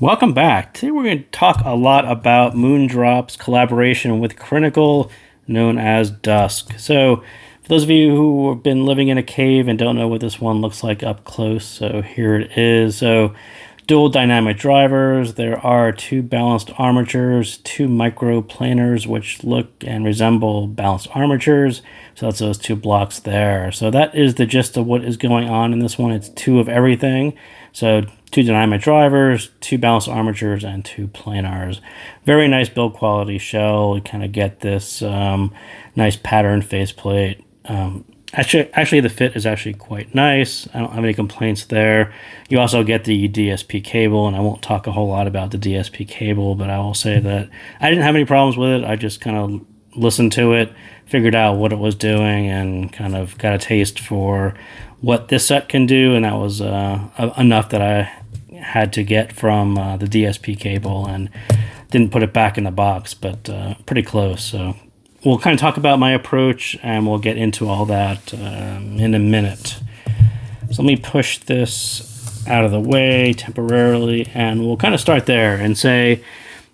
Welcome back. Today we're going to talk a lot about MOONDROP's collaboration with Crinacle, known as Dusk. So, for those of you who have been living in a cave and don't know what this one looks like up close, so here it is. So, dual dynamic drivers. There are two balanced armatures, two microplanars which look and resemble balanced armatures. So that's those two blocks there. So that is the gist of what is going on in this one. It's two of everything. So two dynamic drivers, two balanced armatures, and two planars. Very nice build quality shell. You kind of get this nice pattern faceplate. Actually, the fit is actually quite nice. I don't have any complaints there. You also get the DSP cable, and I won't talk a whole lot about the DSP cable, but I will say that I didn't have any problems with it. I just kind of listened to it, figured out what it was doing, and kind of got a taste for what this set can do, and that was enough that I had to get from the DSP cable, and didn't put it back in the box, but pretty close. So we'll kind of talk about my approach, and we'll get into all that in a minute. So let me push this out of the way temporarily, and we'll kind of start there and say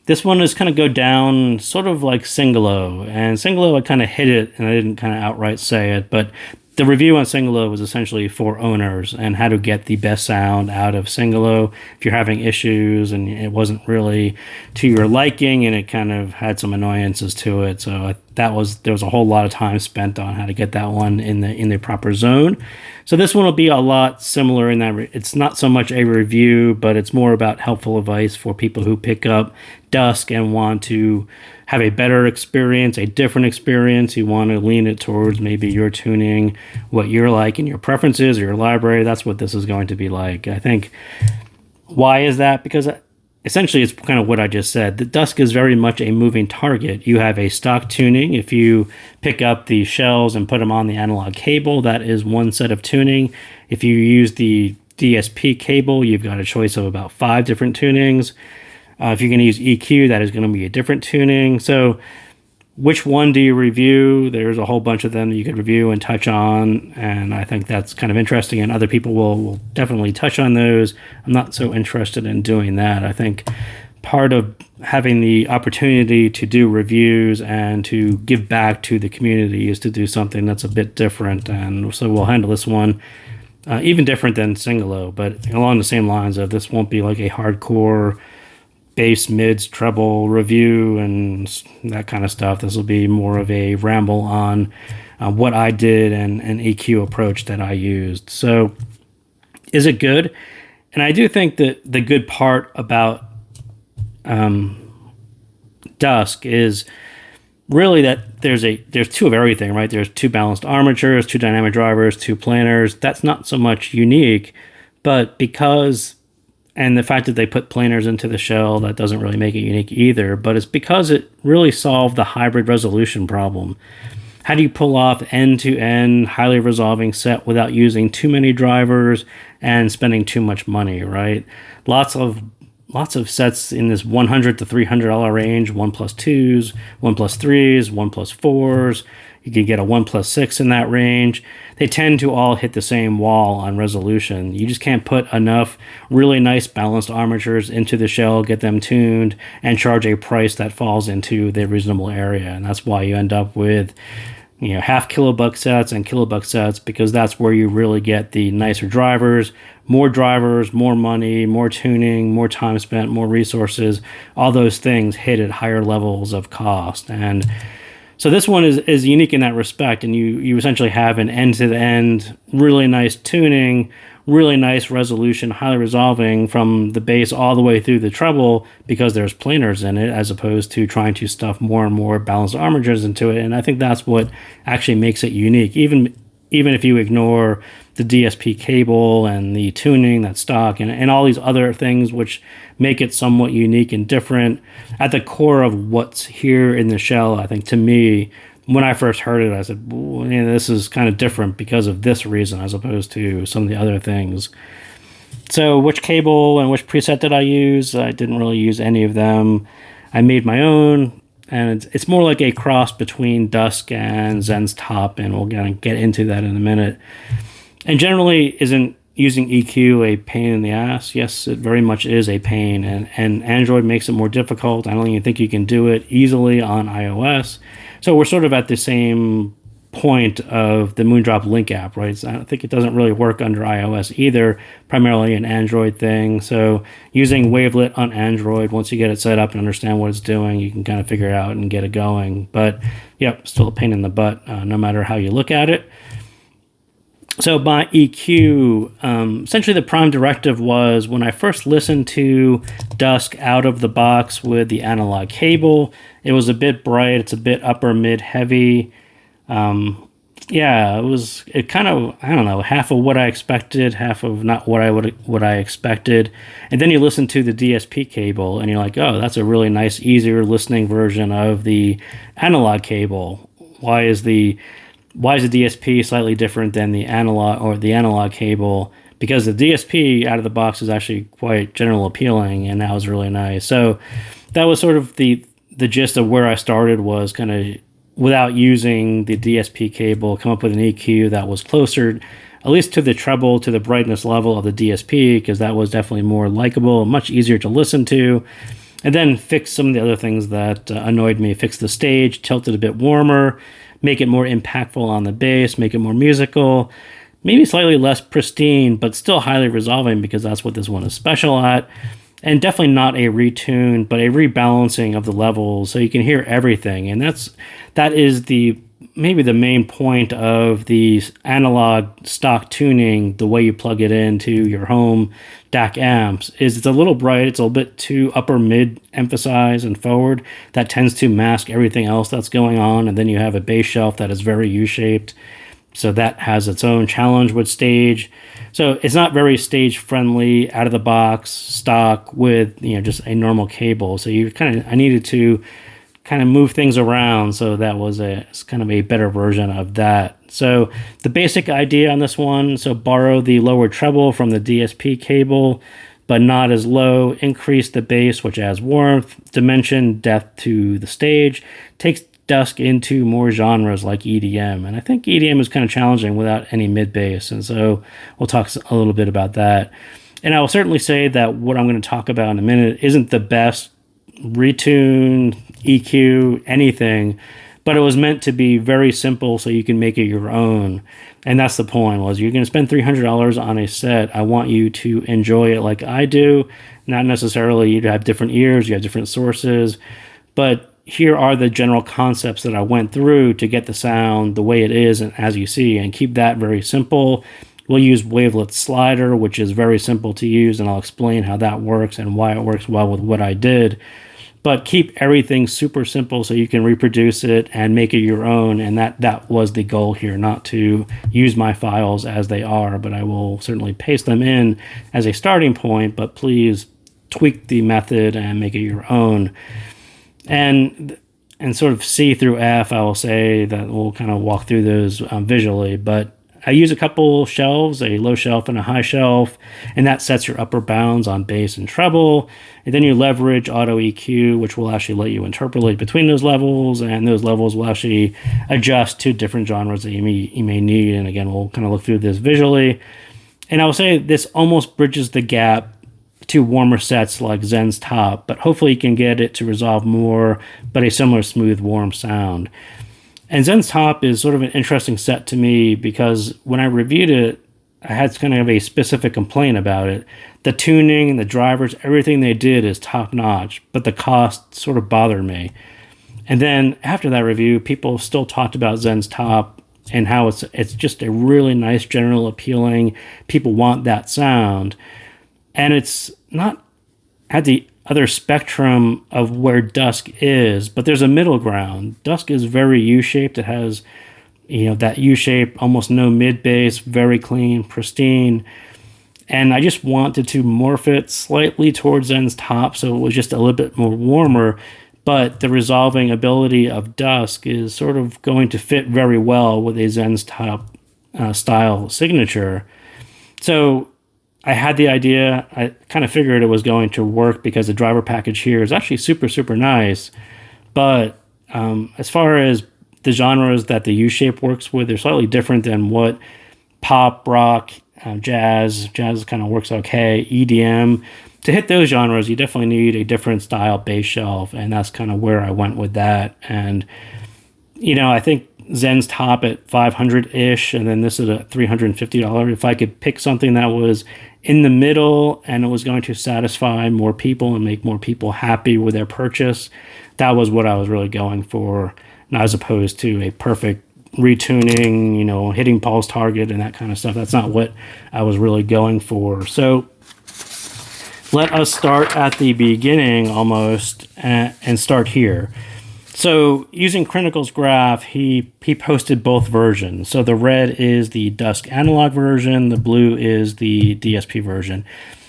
this one is kind of go down sort of like Singolo. And Singolo, I kind of hit it, and I didn't kind of outright say it, but the review on Singolo was essentially for owners and how to get the best sound out of Singolo if you're having issues and it wasn't really to your liking and it kind of had some annoyances to it. So there was a whole lot of time spent on how to get that one in the proper zone. So this one will be a lot similar in that it's not so much a review, but it's more about helpful advice for people who pick up Dusk and want to have a better experience, a different experience. You want to lean it towards maybe your tuning, what you're like and your preferences or your library. That's what this is going to be like. I think, why is that? Because essentially it's kind of what I just said. The Dusk is very much a moving target. You have a stock tuning. If you pick up the shells and put them on the analog cable, that is one set of tuning. If you use the DSP cable, you've got a choice of about 5 different tunings. If you're going to use EQ, that is going to be a different tuning. So which one do you review? There's a whole bunch of them that you could review and touch on, and I think that's kind of interesting, and other people will definitely touch on those. I'm not so interested in doing that. I think part of having the opportunity to do reviews and to give back to the community is to do something that's a bit different, and so we'll handle this one even different than Singolo, but along the same lines of this won't be like a hardcore bass, mids, treble review and that kind of stuff. This will be more of a ramble on what I did and an EQ approach that I used. So is it good? And I do think that the good part about Dusk is really that there's two of everything, right? There's two balanced armatures, two dynamic drivers, two planars. That's not so much unique, but and the fact that they put planars into the shell, that doesn't really make it unique either, but it's because it really solved the hybrid resolution problem. How do you pull off end-to-end, highly resolving set without using too many drivers and spending too much money, right? Lots of sets in this $100 to $300 range, 1+2s, 1+3s, 1+4s. You can get a 1+6 in that range. They tend to all hit the same wall on resolution. You just can't put enough really nice balanced armatures into the shell, get them tuned, and charge a price that falls into the reasonable area. And that's why you end up with half kilobuck sets and kilobuck sets, because that's where you really get the nicer drivers, more money, more tuning, more time spent, more resources. All those things hit at higher levels of cost. And so this one is unique in that respect, and you essentially have an end-to-end, really nice tuning, really nice resolution, highly resolving from the bass all the way through the treble, because there's planars in it, as opposed to trying to stuff more and more balanced armatures into it. And I think that's what actually makes it unique. Even if you ignore the DSP cable and the tuning that's stock and all these other things which make it somewhat unique and different, at the core of what's here in the shell, I think, to me, when I first heard it, I said, this is kind of different because of this reason as opposed to some of the other things. So which cable and which preset did I use? I didn't really use any of them. I made my own, and it's more like a cross between Dusk and Zen's Top, and we'll get into that in a minute. And generally isn't using EQ a pain in the ass? Yes, it very much is a pain, and Android makes it more difficult. I don't even think you can do it easily on iOS. So we're sort of at the same point of the MOONDROP Link app, right? So I think it doesn't really work under iOS either, primarily an Android thing. So using Wavelet on Android, once you get it set up and understand what it's doing, you can kind of figure it out and get it going. But yep, still a pain in the butt, no matter how you look at it. So by EQ, essentially the Prime Directive was when I first listened to Dusk out of the box with the analog cable, it was a bit bright, it's a bit upper mid heavy. Yeah, it kind of, I don't know, half of what I expected, half of not what I expected. And then you listen to the DSP cable and you're like, oh, that's a really nice, easier listening version of the analog cable. Why is the DSP slightly different than the analog cable? Because the DSP out of the box is actually quite general appealing, and that was really nice. So that was sort of the gist of where I started, was kind of, without using the DSP cable, come up with an EQ that was closer, at least to the treble, to the brightness level of the DSP, because that was definitely more likable, much easier to listen to. And then fix some of the other things that annoyed me. Fix the stage, tilt it a bit warmer, make it more impactful on the bass, make it more musical, maybe slightly less pristine, but still highly resolving, because that's what this one is special at. And definitely not a retune, but a rebalancing of the levels so you can hear everything. And that is maybe the main point of the analog stock tuning, the way you plug it into your home DAC amps, is it's a little bright, it's a little bit too upper mid emphasized and forward. That tends to mask everything else that's going on. And then you have a bass shelf that is very U-shaped. So that has its own challenge with stage. So it's not very stage friendly out of the box stock with, just a normal cable. So I needed to kind of move things around. So that was it's kind of a better version of that. So the basic idea on this one, so borrow the lower treble from the DSP cable, but not as low, increase the bass, which adds warmth, dimension, depth to the stage, takes Dusk into more genres like EDM. And I think EDM is kind of challenging without any mid bass. And so we'll talk a little bit about that. And I will certainly say that what I'm going to talk about in a minute isn't the best retune, EQ, anything, but it was meant to be very simple so you can make it your own. And that's the point, was you're going to spend $300 on a set. I want you to enjoy it like I do. Not necessarily you have different ears, you have different sources, but here are the general concepts that I went through to get the sound the way it is, and as you see, and keep that very simple. We'll use Wavelet slider, which is very simple to use, and I'll explain how that works and why it works well with what I did. But keep everything super simple so you can reproduce it and make it your own, and that was the goal here, not to use my files as they are, but I will certainly paste them in as a starting point, but please tweak the method and make it your own. And sort of C through F, I will say that we'll kind of walk through those visually. But I use a couple shelves, a low shelf and a high shelf, and that sets your upper bounds on bass and treble. And then you leverage auto EQ, which will actually let you interpolate between those levels, and those levels will actually adjust to different genres that you may need. And again, we'll kind of look through this visually. And I will say this almost bridges the gap to warmer sets like Zen's Top, but hopefully you can get it to resolve more, but a similar smooth, warm sound. And Zen's Top is sort of an interesting set to me because when I reviewed it, I had kind of a specific complaint about it. The tuning, the drivers, everything they did is top notch, but the cost sort of bothered me. And then after that review, people still talked about Zen's Top and how it's just a really nice, general appealing, people want that sound. And it's not at the other spectrum of where Dusk is, but there's a middle ground. Dusk is very U-shaped. It has, that U-shape, almost no mid-bass, very clean, pristine. And I just wanted to morph it slightly towards Zen's Top, so it was just a little bit more warmer. But the resolving ability of Dusk is sort of going to fit very well with a Zen's Top style signature. So I had the idea, I kind of figured it was going to work because the driver package here is actually super, super nice. But as far as the genres that the U-shape works with, they're slightly different than what pop, rock, jazz. Jazz kind of works okay. EDM. To hit those genres, you definitely need a different style bass shelf, and that's kind of where I went with that. And I think Zen's top at 500-ish, and then this is a $350. If I could pick something that was in the middle and it was going to satisfy more people and make more people happy with their purchase, that was what I was really going for, not as opposed to a perfect retuning, hitting pulse target and that kind of stuff. That's not what I was really going for. So let us start at the beginning almost and start here. So using Crinical's graph, he posted both versions. So the red is the Dusk analog version, the blue is the DSP version.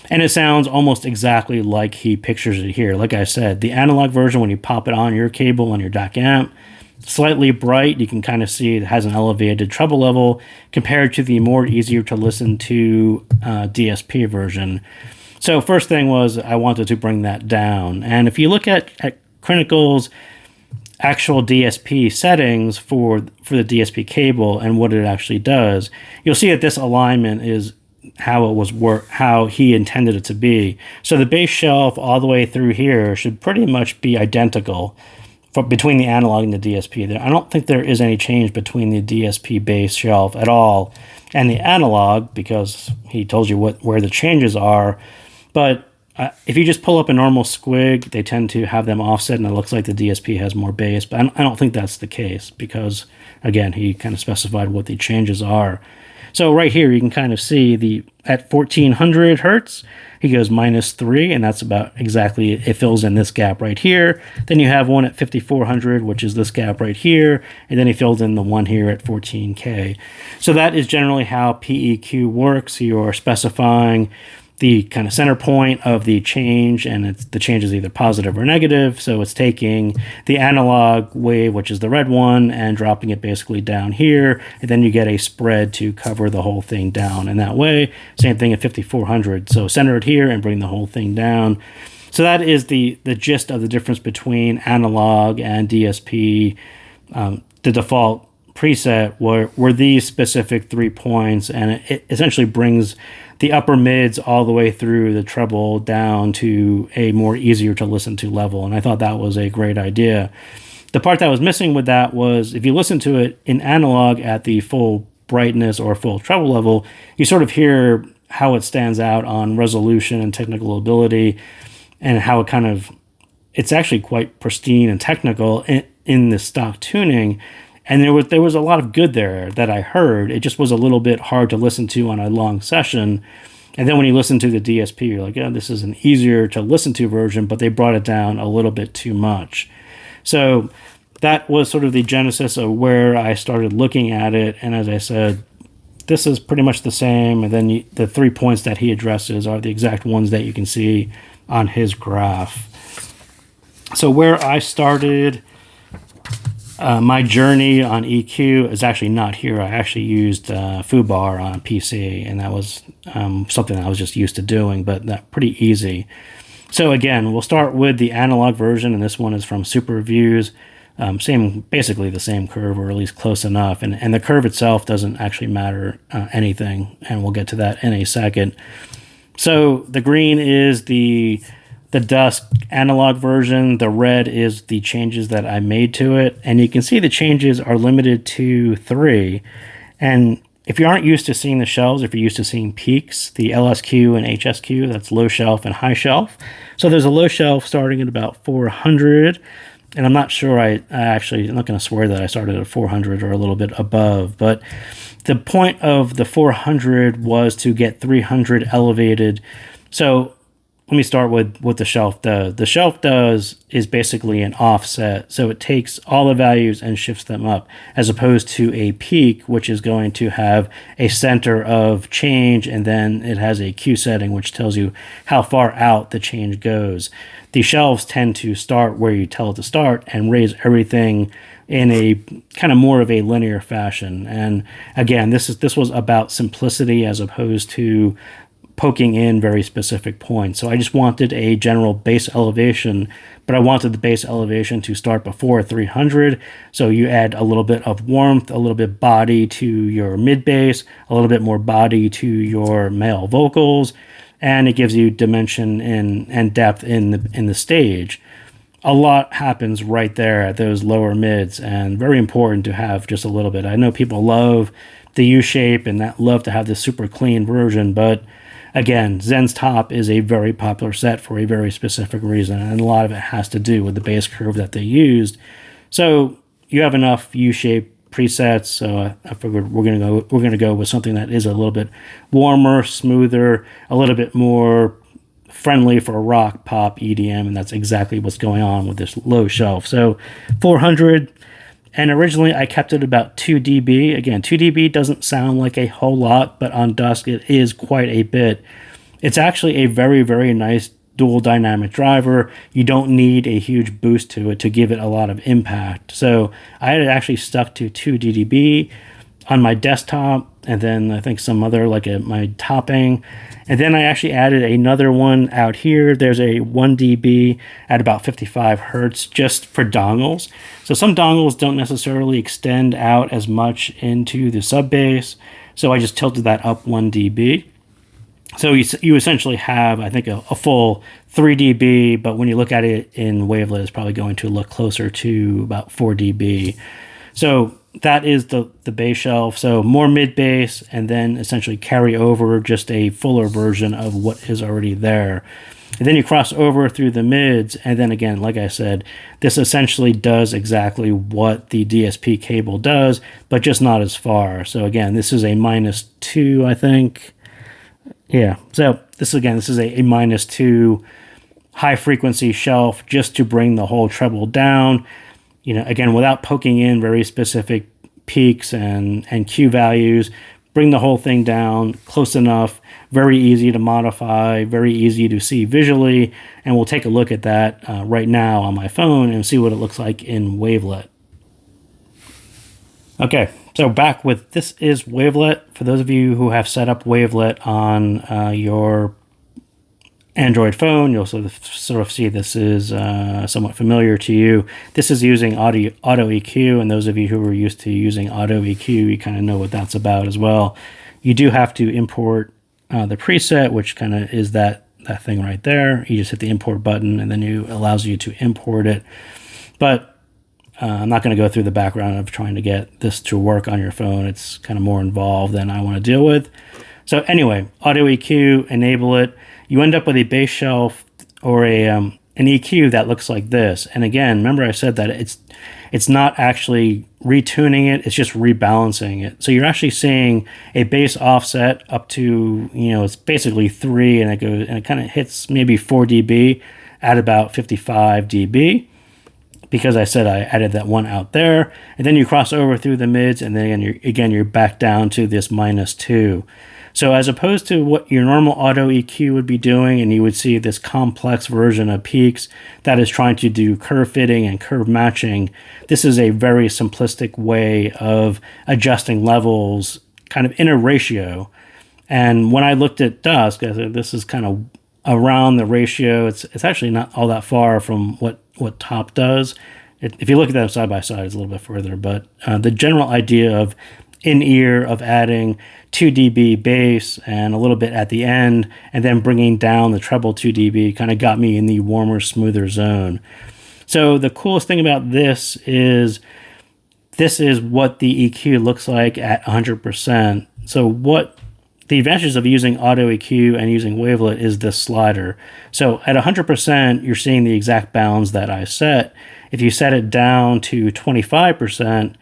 And it sounds almost exactly like he pictures it here. Like I said, the analog version, when you pop it on your cable on your DAC amp, slightly bright. You can kind of see it has an elevated treble level compared to the more easier to listen to DSP version. So first thing was I wanted to bring that down. And if you look at Crinical's actual DSP settings for the DSP cable and what it actually does, you'll see that this alignment is how he intended it to be. So the bass shelf all the way through here should pretty much be identical between the analog and the DSP. I don't think there is any change between the DSP bass shelf at all and the analog, because he told you where the changes are. But if you just pull up a normal Squig, they tend to have them offset, and it looks like the DSP has more bass. But I don't think that's the case because, again, he kind of specified what the changes are. So right here, you can kind of see at 1400 hertz, he goes -3, and that's about exactly, it fills in this gap right here. Then you have one at 5400, which is this gap right here, and then he filled in the one here at 14K. So that is generally how PEQ works. You are specifying the kind of center point of the change, and the change is either positive or negative. So it's taking the analog wave, which is the red one, and dropping it basically down here, and then you get a spread to cover the whole thing down in that way. Same thing at 5400. So center it here and bring the whole thing down. So that is the gist of the difference between analog and DSP. The default preset were these specific 3 points, and it essentially brings the upper mids all the way through the treble down to a more easier to listen to level. And I thought that was a great idea. The part that was missing with that was if you listen to it in analog at the full brightness or full treble level, you sort of hear how it stands out on resolution and technical ability, and how it's actually quite pristine and technical in the stock tuning. And there was a lot of good there that I heard. It just was a little bit hard to listen to on a long session. And then when you listen to the DSP, you're like, oh, this is an easier to listen to version, but they brought it down a little bit too much. So that was sort of the genesis of where I started looking at it. And as I said, this is pretty much the same. And then the 3 points that he addresses are the exact ones that you can see on his graph. So where I started my journey on EQ is actually not here. I actually used foobar on PC, and that was something I was just used to doing, but that pretty easy. So again, we'll start with the analog version, and this one is from Super Reviews. Basically the same curve, or at least close enough. And the curve itself doesn't actually matter anything, and we'll get to that in a second. So the green is the Dusk analog version. The red is the changes that I made to it. And you can see the changes are limited to 3. And if you aren't used to seeing the shelves, if you're used to seeing peaks, the LSQ and HSQ, that's low shelf and high shelf. So there's a low shelf starting at about 400. And I'm not sure, I'm not going to swear that I started at 400 or a little bit above. But the point of the 400 was to get 300 elevated. So let me start with what the shelf does. The shelf is basically an offset. So it takes all the values and shifts them up, as opposed to a peak, which is going to have a center of change, and then it has a Q setting, which tells you how far out the change goes. The shelves tend to start where you tell it to start and raise everything in a kind of more of a linear fashion. And again, this was about simplicity as opposed to poking in very specific points. So I just wanted a general base elevation, but I wanted the base elevation to start before 300. So you add a little bit of warmth, a little bit body to your mid bass, a little bit more body to your male vocals, and it gives you dimension and depth in the stage. A lot happens right there at those lower mids, and very important to have just a little bit. I know people love the U-shape and that love to have this super clean version, but again, Zen's top is a very popular set for a very specific reason, and a lot of it has to do with the bass curve that they used. So you have enough U-shape presets, so I figured we're gonna go with something that is a little bit warmer, smoother, a little bit more friendly for rock, pop, EDM, and that's exactly what's going on with this low shelf. So 400, and originally I kept it about 2 dB. Again, 2 dB doesn't sound like a whole lot, but on Dusk it is quite a bit. It's actually a very, very nice dual dynamic driver. You don't need a huge boost to it to give it a lot of impact. So I had actually stuck to 2 dB on my desktop, and then I think some other, like my topping. And then I actually added another one out here. There's a 1 dB at about 55 hertz just for dongles. So some dongles don't necessarily extend out as much into the sub bass. So I just tilted that up 1 dB. So you essentially have, I think, a full 3 dB, but when you look at it in Wavelet, it's probably going to look closer to about 4 dB. So that is the bass shelf. So more mid bass, and then essentially carry over just a fuller version of what is already there. And then you cross over through the mids, and then again, like I said, this essentially does exactly what the DSP cable does, but just not as far. So again, this is a -2, I think. Yeah, so this is a -2 high frequency shelf just to bring the whole treble down. You know, again, without poking in very specific peaks and Q values, bring the whole thing down close enough, very easy to modify, very easy to see visually, and we'll take a look at that right now on my phone and see what it looks like in Wavelet. Okay, so back with This Is Wavelet. For those of you who have set up Wavelet on your Android phone, you'll sort of see this is somewhat familiar to you. This is using auto EQ, and those of you who are used to using auto EQ, you kind of know what that's about as well. You do have to import the preset, which kind of is that thing right there. You just hit the import button, and then it allows you to import it. But I'm not going to go through the background of trying to get this to work on your phone. It's kind of more involved than I want to deal with. So anyway, auto EQ, enable it. You end up with a bass shelf or an EQ that looks like this. And again, remember I said that it's not actually retuning it, it's just rebalancing it. So you're actually seeing a bass offset up to, it's basically 3, and it kind of hits maybe 4 dB at about 55 dB. Because I said I added that one out there, and then you cross over through the mids, and then you're back down to this -2. So as opposed to what your normal auto EQ would be doing, and you would see this complex version of peaks that is trying to do curve fitting and curve matching, this is a very simplistic way of adjusting levels kind of in a ratio. And when I looked at Dusk, I said this is kind of around the ratio. It's actually not all that far from what Top does. If you look at them side by side, it's a little bit further, but the general idea of in-ear of adding 2 dB bass and a little bit at the end, and then bringing down the treble 2 dB kind of got me in the warmer, smoother zone. So the coolest thing about this is what the EQ looks like at 100%. So what the advantages of using auto EQ and using Wavelet is this slider. So at 100%, you're seeing the exact bounds that I set. If you set it down to 25%,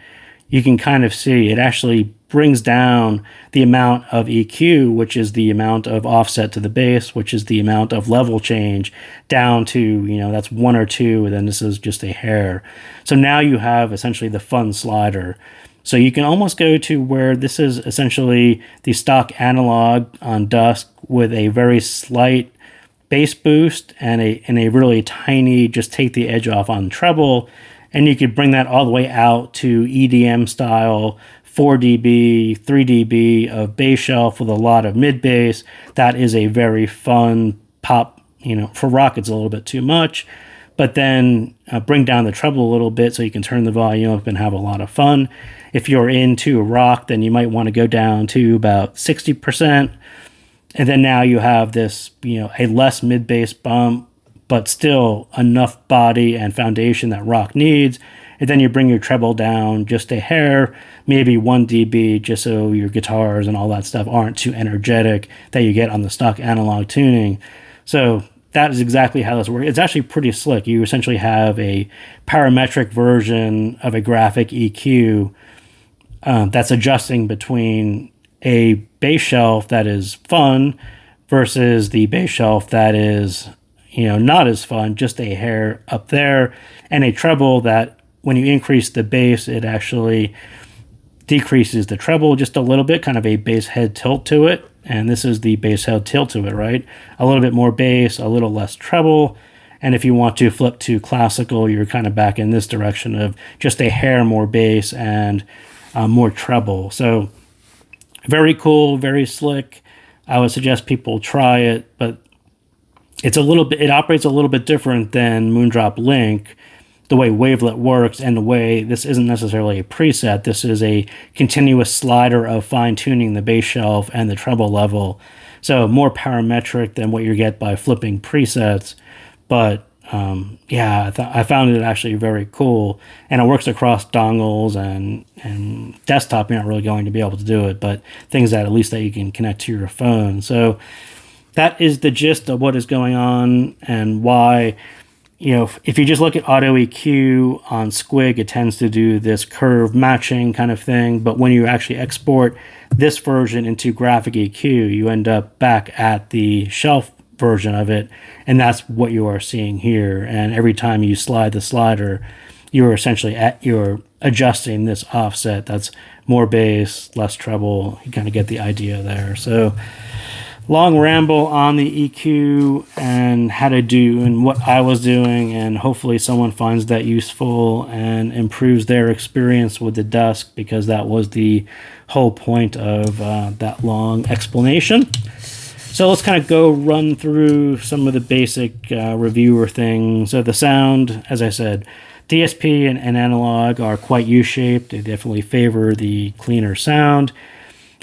you can kind of see it actually brings down the amount of EQ, which is the amount of offset to the bass, which is the amount of level change, down to, that's 1 or 2, and then this is just a hair. So now you have essentially the fun slider. So you can almost go to where this is essentially the stock analog on Dusk with a very slight bass boost and a really tiny, just take the edge off on treble. And you could bring that all the way out to EDM style 4 dB, 3 dB of bass shelf with a lot of mid bass. That is a very fun pop. For rock, it's a little bit too much, but then bring down the treble a little bit so you can turn the volume up and have a lot of fun. If you're into rock, then you might want to go down to about 60%. And then now you have this, a less mid bass bump, but still enough body and foundation that rock needs. And then you bring your treble down just a hair, maybe 1 dB, just so your guitars and all that stuff aren't too energetic that you get on the stock analog tuning. So that is exactly how this works. It's actually pretty slick. You essentially have a parametric version of a GraphicEQ that's adjusting between a bass shelf that is fun versus the bass shelf that is, not as fun, just a hair up there, and a treble that when you increase the bass, it actually decreases the treble just a little bit, kind of a bass head tilt to it. And this is the bass head tilt to it, right? A little bit more bass, a little less treble. And if you want to flip to classical, you're kind of back in this direction of just a hair more bass and more treble. So very cool, very slick. I would suggest people try it, but it operates a little bit different than MOONDROP Link, the way Wavelet works, and the way this isn't necessarily a preset. This is a continuous slider of fine-tuning the bass shelf and the treble level. So more parametric than what you get by flipping presets. But I found it actually very cool. And it works across dongles and desktop. You're not really going to be able to do it, but things that at least that you can connect to your phone. So that is the gist of what is going on and why. If you just look at auto EQ on Squig, it tends to do this curve matching kind of thing. But when you actually export this version into GraphicEQ, you end up back at the shelf version of it. And that's what you are seeing here. And every time you slide the slider, you're essentially you're adjusting this offset. That's more bass, less treble. You kind of get the idea there. So long ramble on the EQ and how to do and what I was doing, and hopefully someone finds that useful and improves their experience with the Dusk, because that was the whole point of that long explanation. So let's kind of go run through some of the basic reviewer things. So the sound, as I said, DSP and analog are quite U-shaped. They definitely favor the cleaner sound.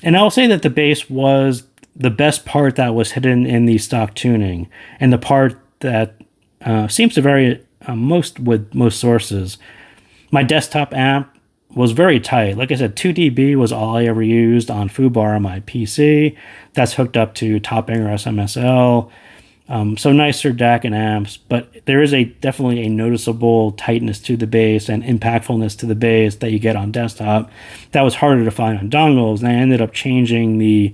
And I'll say that the bass was the best part that was hidden in the stock tuning, and the part that seems to vary most with most sources. My desktop amp was very tight. Like I said, 2 dB was all I ever used on foobar on my PC. That's hooked up to Topinger SMSL. So nicer DAC and amps, but there is definitely a noticeable tightness to the bass and impactfulness to the bass that you get on desktop. That was harder to find on dongles, and I ended up changing the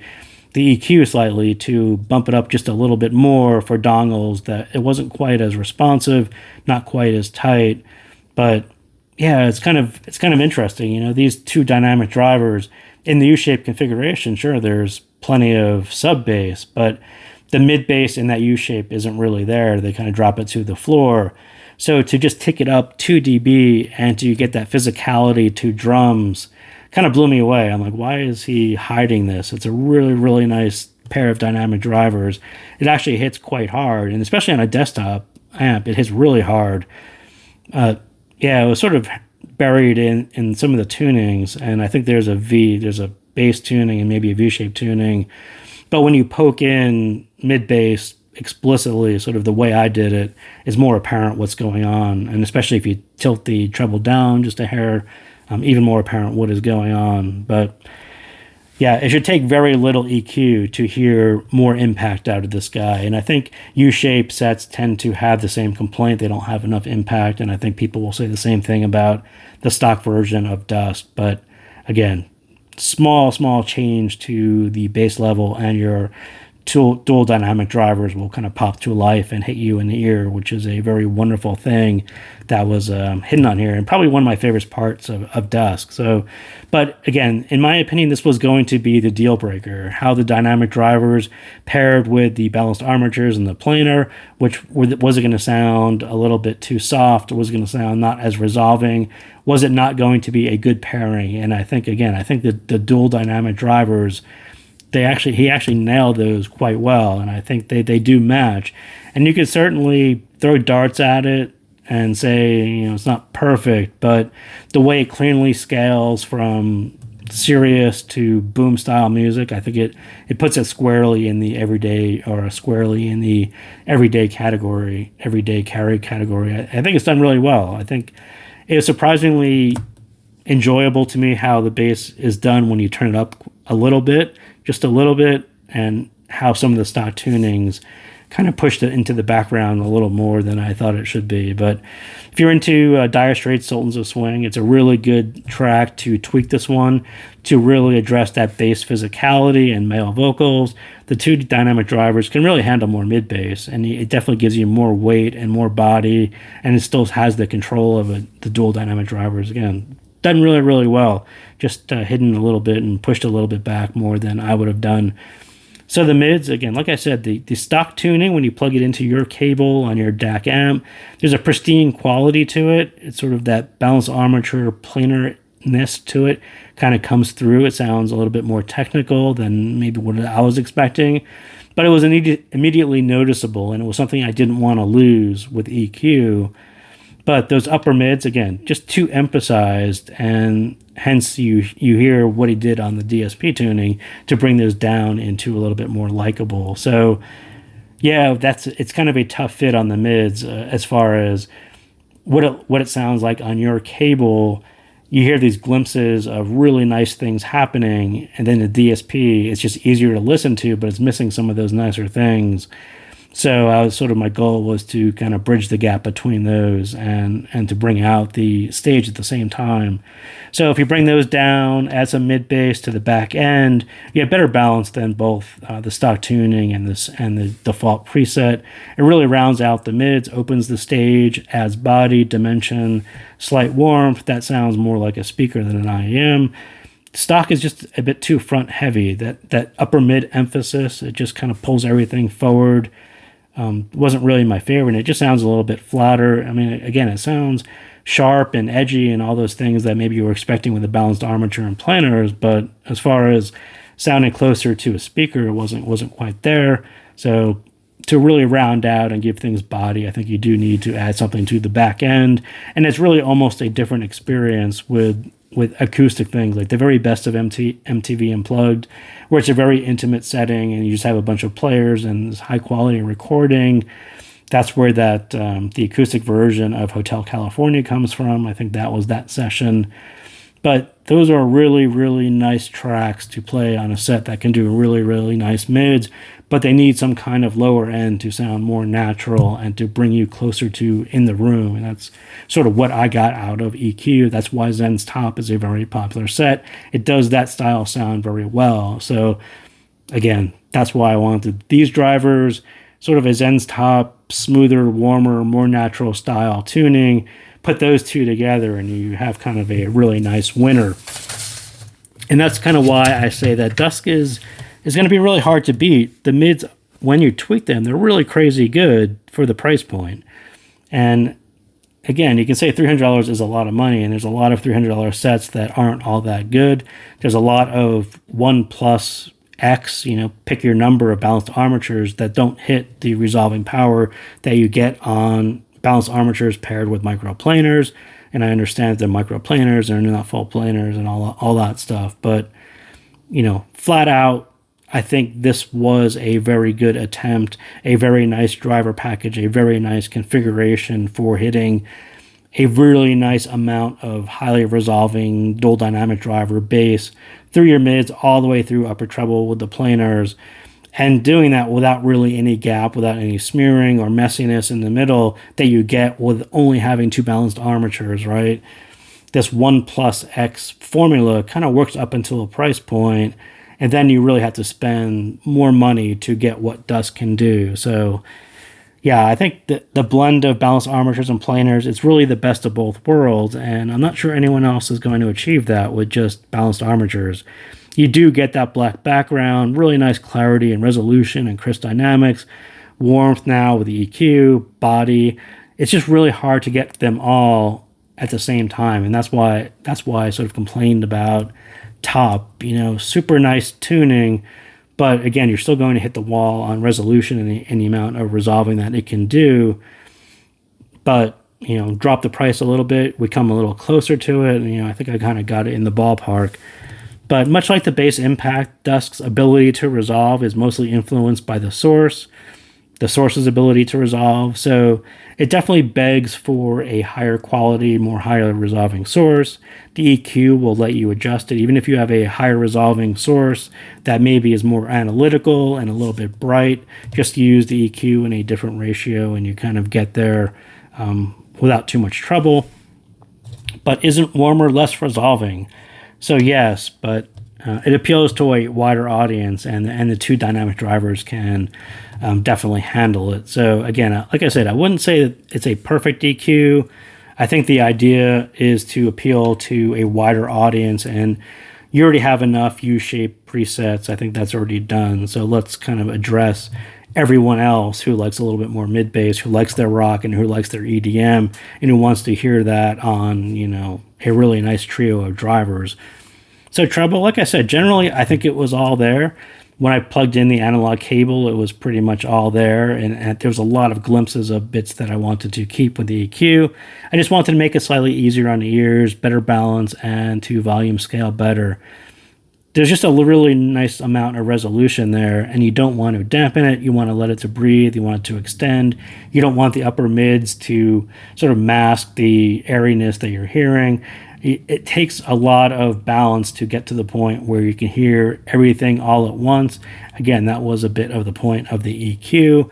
EQ slightly to bump it up just a little bit more for dongles, that it wasn't quite as responsive, not quite as tight. But yeah, it's kind of interesting. These two dynamic drivers in the U-shaped configuration, sure, there's plenty of sub bass, but the mid bass in that U-shape isn't really there. They kind of drop it to the floor. So to just tick it up 2 dB and to get that physicality to drums kind of blew me away. I'm like, why is he hiding this? It's a really, really nice pair of dynamic drivers. It actually hits quite hard, and especially on a desktop amp, it hits really hard. It was sort of buried in some of the tunings, and I think there's a bass tuning and maybe a V-shaped tuning. But when you poke in mid-bass explicitly, sort of the way I did it, is more apparent what's going on. And especially if you tilt the treble down just a hair, even more apparent what is going on. But yeah, it should take very little EQ to hear more impact out of this guy. And I think U-shaped sets tend to have the same complaint. They don't have enough impact. And I think people will say the same thing about the stock version of Dusk. But again, small change to the bass level, and your dual dynamic drivers will kind of pop to life and hit you in the ear, which is a very wonderful thing that was hidden on here, and probably one of my favorite parts of Dusk. So, but again, in my opinion, this was going to be the deal breaker, how the dynamic drivers paired with the balanced armatures and the planar, which was it going to sound a little bit too soft? Was it going to sound not as resolving? Was it not going to be a good pairing? And I think that the dual dynamic drivers, he actually nailed those quite well, and I think they do match. And you could certainly throw darts at it and say, it's not perfect, but the way it cleanly scales from serious to boom style music, I think it puts it squarely in the everyday, or squarely in the everyday carry category. I think it's done really well. I think it was surprisingly enjoyable to me how the bass is done when you turn it up just a little bit, and how some of the stock tunings kind of pushed it into the background a little more than I thought it should be. But if you're into Dire Straits' Sultans of Swing, it's a really good track to tweak this one to really address that bass physicality and male vocals. The two dynamic drivers can really handle more mid bass, and it definitely gives you more weight and more body, and it still has the control of the dual dynamic drivers. Again, done really, really well. Just hidden a little bit and pushed a little bit back more than I would have done. So the mids, again, like I said, the stock tuning, when you plug it into your cable on your DAC amp, there's a pristine quality to it. It's sort of that balanced armature planarness to it kind of comes through. It sounds a little bit more technical than maybe what I was expecting, but it was immediately noticeable, and it was something I didn't want to lose with EQ. But those upper mids, again, just too emphasized, and hence you hear what he did on the DSP tuning to bring those down into a little bit more likable. So, yeah, it's kind of a tough fit on the mids as far as what it sounds like on your cable. You hear these glimpses of really nice things happening, and then the DSP, it's just easier to listen to, but it's missing some of those nicer things. So my goal was to kind of bridge the gap between those and to bring out the stage at the same time. So if you bring those down, add some mid bass to the back end, you get better balance than both the stock tuning and the default preset. It really rounds out the mids, opens the stage, adds body, dimension, slight warmth. That sounds more like a speaker than an IEM. Stock is just a bit too front heavy. That upper mid emphasis, it just kind of pulls everything forward. Wasn't really my favorite. It just sounds a little bit flatter. I mean, again, it sounds sharp and edgy and all those things that maybe you were expecting with a balanced armature and planars, but as far as sounding closer to a speaker, it wasn't quite there. So to really round out and give things body, I think you do need to add something to the back end, and it's really almost a different experience with acoustic things, like the very best of MTV Unplugged, where it's a very intimate setting and you just have a bunch of players and this high quality recording. That's where the acoustic version of Hotel California comes from. I think that was that session. But those are really, really nice tracks to play on a set that can do really, really nice mids, but they need some kind of lower end to sound more natural and to bring you closer to in the room. And that's sort of what I got out of EQ. That's why Zen's Top is a very popular set. It does that style sound very well. So again, that's why I wanted these drivers, sort of a Zen's Top, smoother, warmer, more natural style tuning. Put those two together and you have kind of a really nice winner. And that's kind of why I say that Dusk is going to be really hard to beat. The mids, when you tweak them, they're really crazy good for the price point. And again, you can say $300 is a lot of money, and there's a lot of $300 sets that aren't all that good. There's a lot of 1+ X, pick your number of balanced armatures that don't hit the resolving power that you get on balanced armatures paired with microplanars. And I understand they're microplanars, they're not full planars and all that stuff. But, flat out, I think this was a very good attempt, a very nice driver package, a very nice configuration for hitting a really nice amount of highly resolving dual dynamic driver bass through your mids all the way through upper treble with the planars, and doing that without really any gap, without any smearing or messiness in the middle that you get with only having two balanced armatures, right? This 1+ X formula kind of works up until a price point, and then you really have to spend more money to get what Dusk can do. So yeah, I think that the blend of balanced armatures and planars is really the best of both worlds, and I'm not sure anyone else is going to achieve that with just balanced armatures. You do get that black background, really nice clarity and resolution and crisp dynamics, warmth now with the EQ, body. It's just really hard to get them all at the same time, and that's why I sort of complained about top. Super nice tuning, but again, you're still going to hit the wall on resolution and the amount of resolving that it can do. But drop the price a little bit, we come a little closer to it, and I think I kind of got it in the ballpark. But much like the base Impact, Dusk's ability to resolve is mostly influenced by the source's ability to resolve. So it definitely begs for a higher quality, more higher resolving source. The EQ will let you adjust it, even if you have a higher resolving source that maybe is more analytical and a little bit bright. Just use the EQ in a different ratio and you kind of get there without too much trouble. But isn't warmer less resolving? So yes, but it appeals to a wider audience, and the two dynamic drivers can definitely handle it. So again, like I said, I wouldn't say that it's a perfect EQ. I think the idea is to appeal to a wider audience, and you already have enough U-shaped presets. I think that's already done. So let's kind of address everyone else who likes a little bit more mid-bass, who likes their rock and who likes their EDM, and who wants to hear that on, a really nice trio of drivers. So treble, like I said, generally I think it was all there. When I plugged in the analog cable, it was pretty much all there, and there was a lot of glimpses of bits that I wanted to keep with the EQ. I just wanted to make it slightly easier on the ears, better balance, and to volume scale better. There's just a really nice amount of resolution there, and you don't want to dampen it. You want to let it to breathe. You want it to extend. You don't want the upper mids to sort of mask the airiness that you're hearing. It takes a lot of balance to get to the point where you can hear everything all at once. Again, that was a bit of the point of the EQ.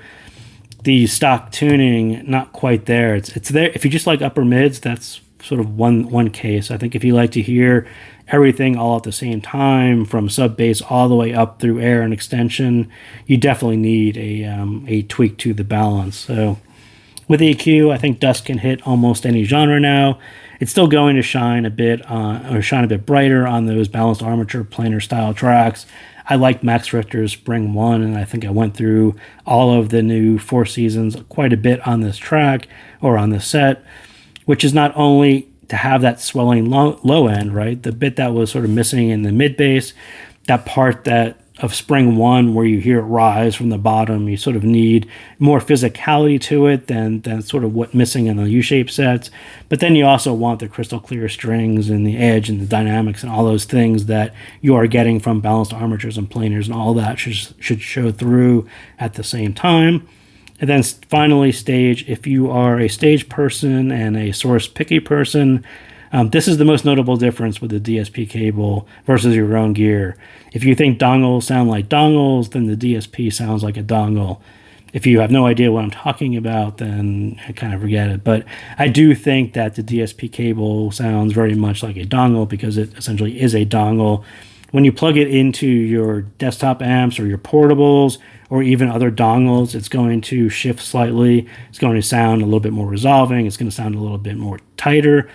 The stock tuning, not quite there. It's there. If you just like upper mids, that's sort of one case. I think if you like to hear everything all at the same time, from sub bass all the way up through air and extension, you definitely need a tweak to the balance. So with EQ, I think Dusk can hit almost any genre now. It's still going to shine a bit brighter on those balanced armature planar style tracks. I like Max Richter's Spring 1, and I think I went through all of the new Four Seasons quite a bit on this track, or on this set, which is not only to have that swelling low end, right? The bit that was sort of missing in the mid bass, that part of Spring 1 where you hear it rise from the bottom, you sort of need more physicality to it than sort of what missing in the U-shaped sets. But then you also want the crystal clear strings and the edge and the dynamics and all those things that you are getting from balanced armatures and planars, and all that should show through at the same time. And then finally, stage. If you are a stage person and a source picky person, this is the most notable difference with the DSP cable versus your own gear. If you think dongles sound like dongles, then the DSP sounds like a dongle. If you have no idea what I'm talking about, then I kind of forget it. But I do think that the DSP cable sounds very much like a dongle, because it essentially is a dongle. When you plug it into your desktop amps or your portables or even other dongles, it's going to shift slightly. It's going to sound a little bit more resolving. It's going to sound a little bit more tighter.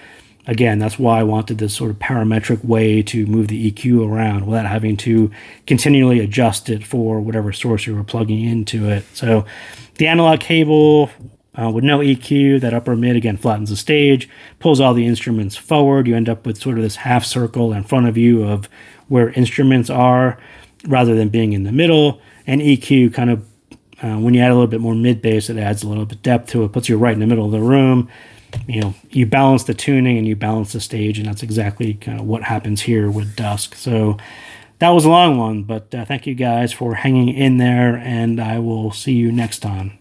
Again, that's why I wanted this sort of parametric way to move the EQ around without having to continually adjust it for whatever source you were plugging into it. So the analog cable with no EQ, that upper mid, again, flattens the stage, pulls all the instruments forward. You end up with sort of this half circle in front of you of where instruments are, rather than being in the middle. And EQ kind of, when you add a little bit more mid bass, it adds a little bit depth to it, puts you right in the middle of the room. You balance the tuning and you balance the stage, and that's exactly kind of what happens here with Dusk. So that was a long one, but thank you guys for hanging in there, and I will see you next time.